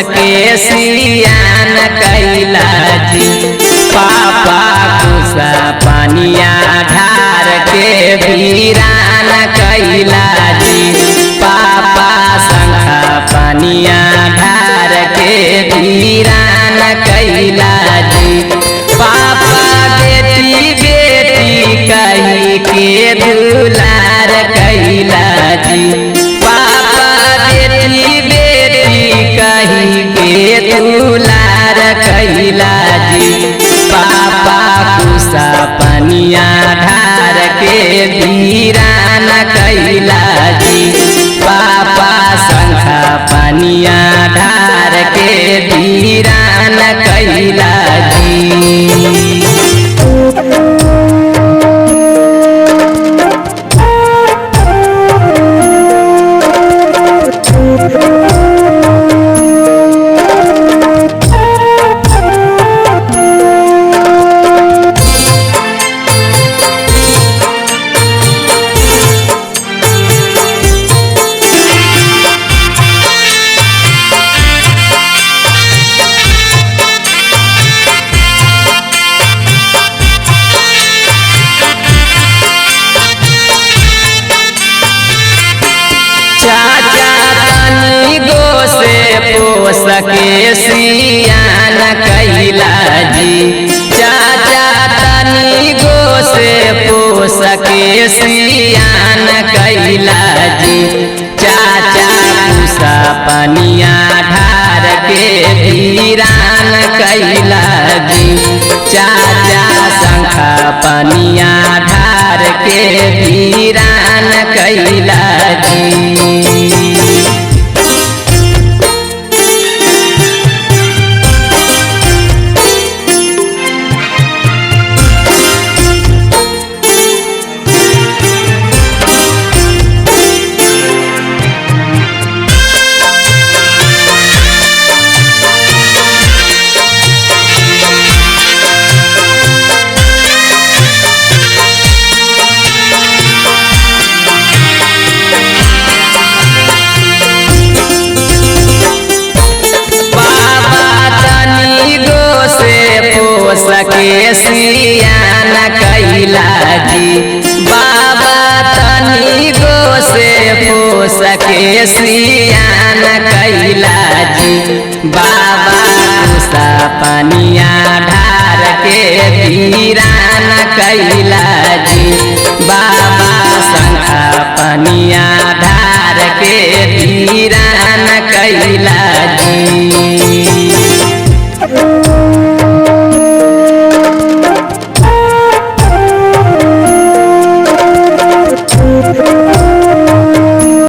के सियान कैला जी। पापा कुसा पानिया ढार के वीरान कैला जी। पापा शंखा पानिया ढार के वीरान कैला जी। पापा बेटी बेटी कही के दुलार कैला जी। पापा बेटी बेटी कही के दुलार कैला जी। पापा कुसा पनिया ढार के वीरान कैला जी। पापा शंखा पनिया ढार के वीरान कैला जी। चाचा तनी गो से पोस के सियान कैला जी। चाचा तनी गो से पोस के सियान कैला जी। चाचा कुसा पनिया ढार के वीरान कैला जी। चाचा शंखा पनिया ढार के वीरान कैला जी। के सियान कैला जी। बाबा तनी गो से पोस के सियान कैला जी। बाबा कुसा पनिया